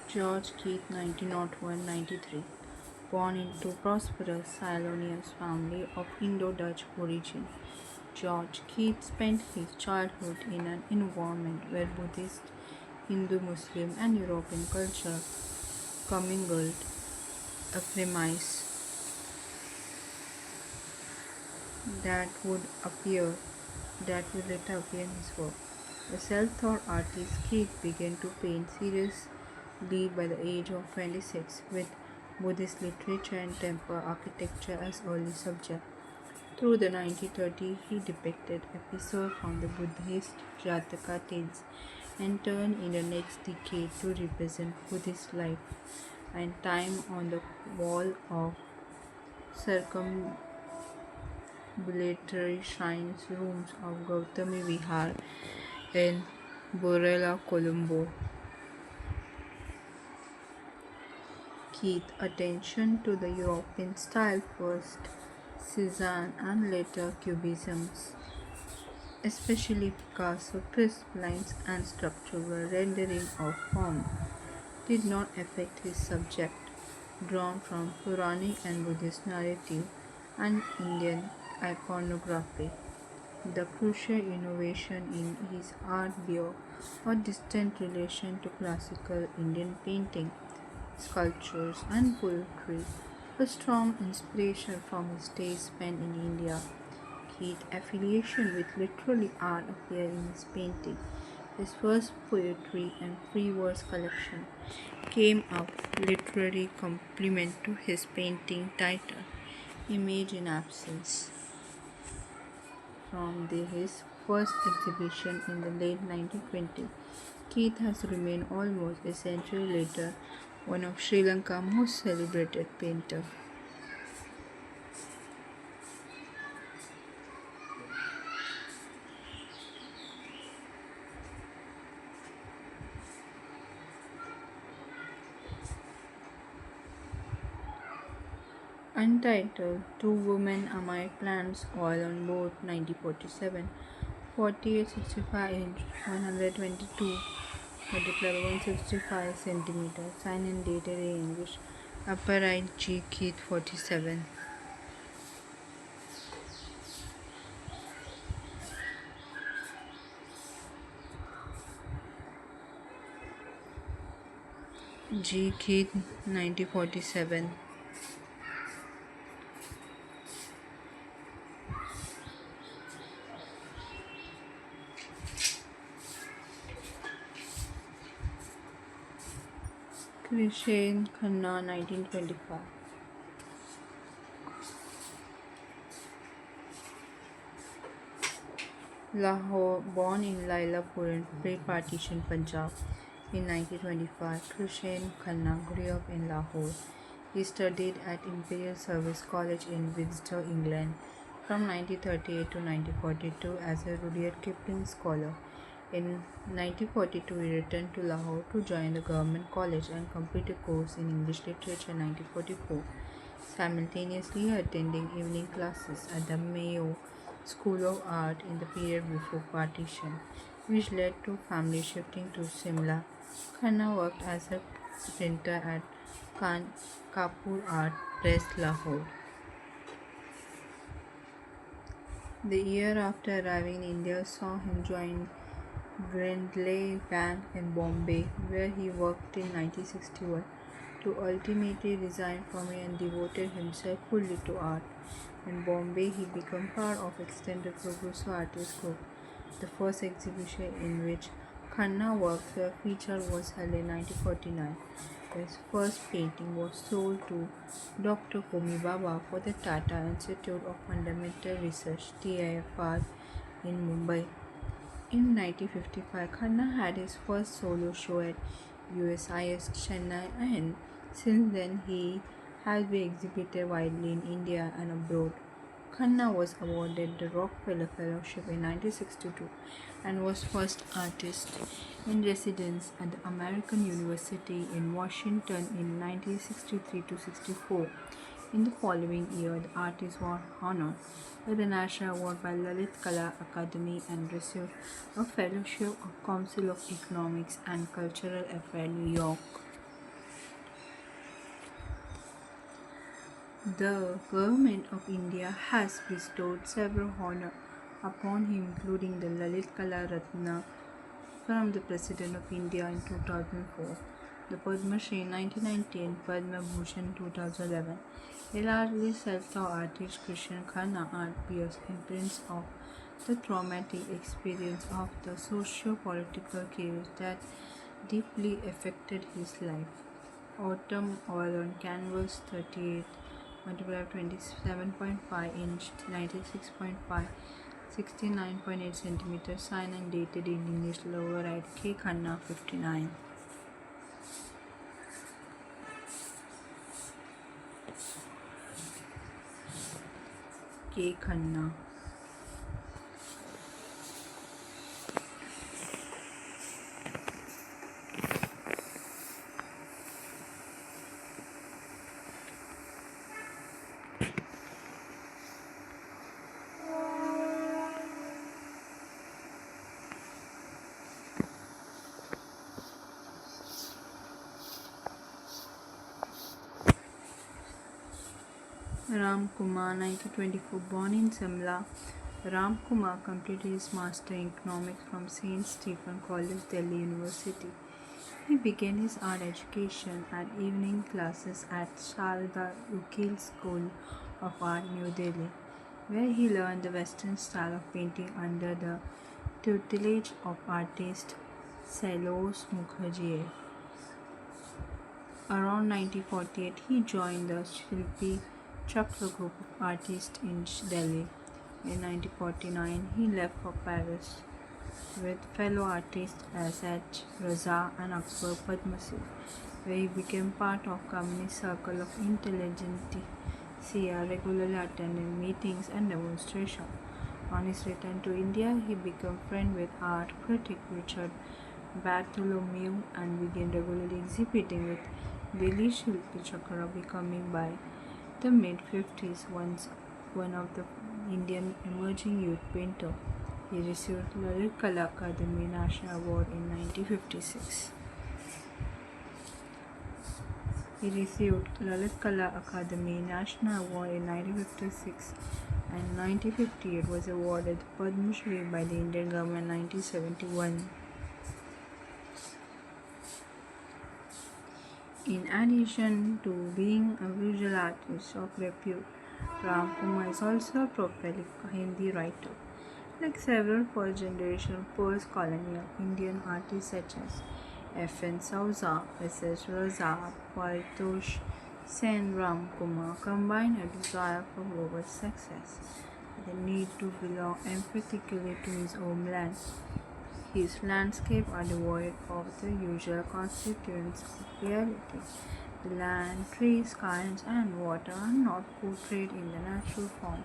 George Keith 1901-93, born into prosperous Ceylonese family of Indo-Dutch origin. George Keith spent his childhood in an environment where Buddhist, Hindu, Muslim and European culture commingled, a premise that would appear that will later appear in his work. The self-taught artist Keith began to paint seriously by the age of 26, with Buddhist literature and temple architecture as early subject. Through the 1930s, he depicted episodes from the Buddhist Jataka tales and turned in the next decade to represent Buddhist life and time on the wall of circumambulatory shrines rooms of Gautami Vihar in Borella, Colombo. Keith attention to the European style first Cezanne and later Cubisms, especially Picasso crisp lines and structural rendering of form, did not affect his subject, drawn from Puranic and Buddhist narrative and Indian iconography. The crucial innovation in his art bore a distant relation to classical Indian painting, sculptures, and poetry, a strong inspiration from his days spent in India. Keith's affiliation with literary art appeared in his painting. His first poetry and free verse collection came out literary complement to his painting titled Image in Absence from his first exhibition in the late 1920s. Keith has remained almost a century later one of Sri Lanka's most celebrated painters. Untitled Two Women Amide Plants Oil on Board 1947, 4865 inch, 122 multiplied 165 centimeters, signed and dated in English, upper right G. Keith 47. G. Keith 1947. Krishan Khanna 1925. Lahore, born in Lailapur in pre-partition Punjab in 1925, Krishan Khanna grew up in Lahore. He studied at Imperial Service College in Windsor, England from 1938 to 1942 as a Rudyard Kipling scholar. In 1942, he returned to Lahore to join the Government College and complete a course in English Literature in 1944, simultaneously attending evening classes at the Mayo School of Art in the period before partition, which led to family shifting to Simla. Khanna worked as a printer at Kapoor Art Press, Lahore. The year after arriving in India saw him join Grindlay Bank in Bombay, where he worked in 1961 to ultimately resign from it and devoted himself fully to art. In Bombay, he became part of extended Progressive Artists Group. The first exhibition in which Khanna works were featured was held in 1949. His first painting was sold to Dr. Homi Bhabha for the Tata Institute of Fundamental Research (TIFR) in Mumbai. In 1955, Khanna had his first solo show at USIS Chennai, and since then he has been exhibited widely in India and abroad. Khanna was awarded the Rockefeller Fellowship in 1962 and was first artist in residence at the American University in Washington in 1963 to 64. In the following year, the artist was honored with a National Award by Lalit Kala Akademi and received a fellowship of Council of Economics and Cultural Affairs, New York. The Government of India has bestowed several honours upon him, including the Lalit Kala Ratna from the President of India in 2004, the Padma Shri in 1990 and Padma Bhushan 2011. A largely self-taught artist, Krishan Khanna appears in prints of the traumatic experience of the socio-political chaos that deeply affected his life. Autumn oil on canvas 38 multiplied 27.5 inch 96.5 69.8 centimeters signed and dated in English lower right K. Khanna 59. K. Khanna. Ram Kumar 1924. Born in Simla, Ram Kumar completed his Master in Economics from St. Stephen College, Delhi University. He began his art education at evening classes at Sharda Ukil School of Art, New Delhi, where he learned the Western style of painting under the tutelage of artist Sailos Mukherjee. Around 1948, he joined the Shilpi Chakra group of artists in Delhi. In 1949, he left for Paris with fellow artists H. Raza and Akbar Padmasi, where he became part of Communist Circle of Intelligentsia, regularly attending meetings and demonstrations. On his return to India, he became friend with art critic Richard Bartholomew and began regularly exhibiting with Delhi Shilpi Chakra, becoming by the mid-50s one of the Indian emerging youth painter. He received Lalit Kala Akademi National Award in 1956. He received Lalit Kala Akademi National Award in 1956 and 1958 was awarded Padma Shri by the Indian government in 1971. In addition to being a visual artist of repute, Ram Kumar is also a prolific Hindi writer. Like several first-generation post-colonial Indian artists such as F.N. Souza, S.S. Raza, Paritosh Sen, Ram Kumar combined a desire for global success, the need to belong emphatically to his homeland. His landscapes are devoid of the usual constituents of reality. The land, trees, skies, and water are not portrayed in the natural form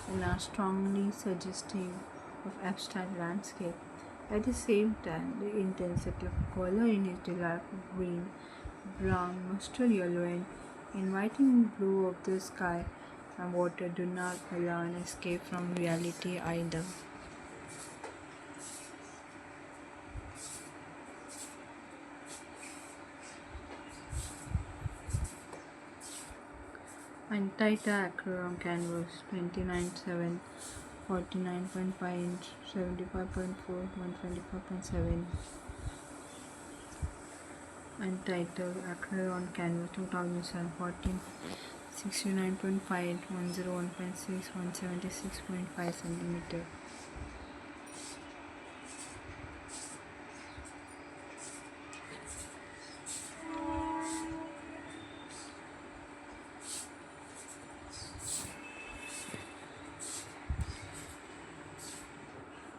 and are strongly suggestive of abstract landscape. At the same time, the intensity of color in his delightful green, brown, mustard yellow, and inviting blue of the sky and water do not allow an escape from reality either. Untitled acrylic on canvas 29.7 49.5 inch 75.4 125.7. Untitled acrylic on canvas 2007 14 69.5 101.6 176.5 centimeter.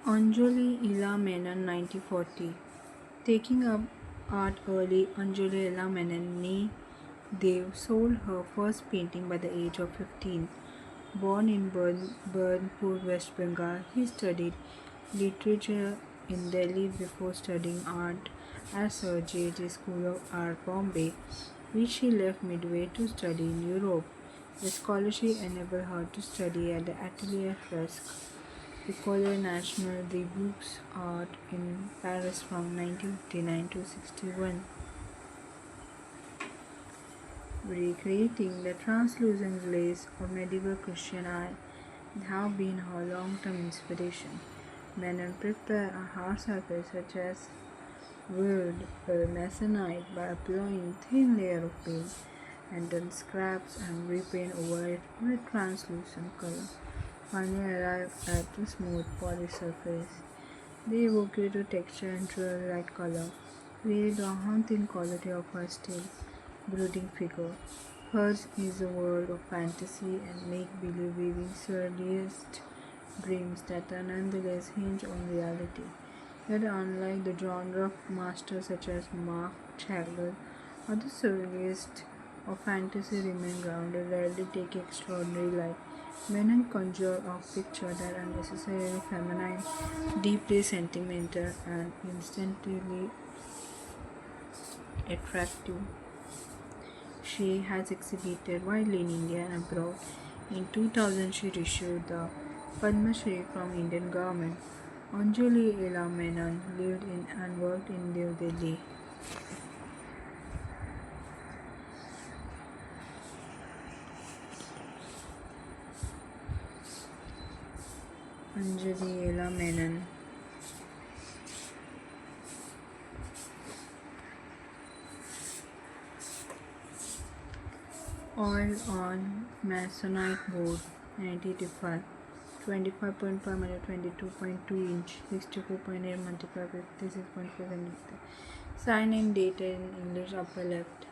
Anjali Ila Menon 1940. Taking up art early, Anjali Ila Menon nee Dev sold her first painting by the age of 15. Born in Burnpur, West Bengal, he studied literature in Delhi before studying art at Sir J.J. School of Art, Bombay, which she left midway to study in Europe. The scholarship enabled her to study at the Atelier Fresque, École Nationale des Beaux-Arts in Paris from 1959 to 61. recreating the translucent glaze of medieval Christian art. They have been her long-term inspiration. Menon prepared a hard surface such as wood or masonite by applying thin layer of paint and then scraps and repaint over it with translucent color. Finally arrive at the smooth polished surface. They evocated texture and true light color, create the haunting quality of her still brooding figure. Hers is a world of fantasy and make-believe weaving surrealist dreams that are nonetheless hinge on reality. Yet unlike the genre of masters such as Mark Chagall or the surrealists of fantasy remain grounded, rarely take extraordinary light. Menon conjure a picture that are necessarily feminine, deeply sentimental, and instantly attractive. She has exhibited widely in India and abroad. In 2000, she received the Padma Shri from Indian government. Anjali Ela Menon lived in and worked in New Delhi. Anjali Ela Menon. Oil on Masonite board, 1985. 25.5 minus 22.2 inch, 64.8 multiplied by 56.4 centimeter. Sign and date in English upper left.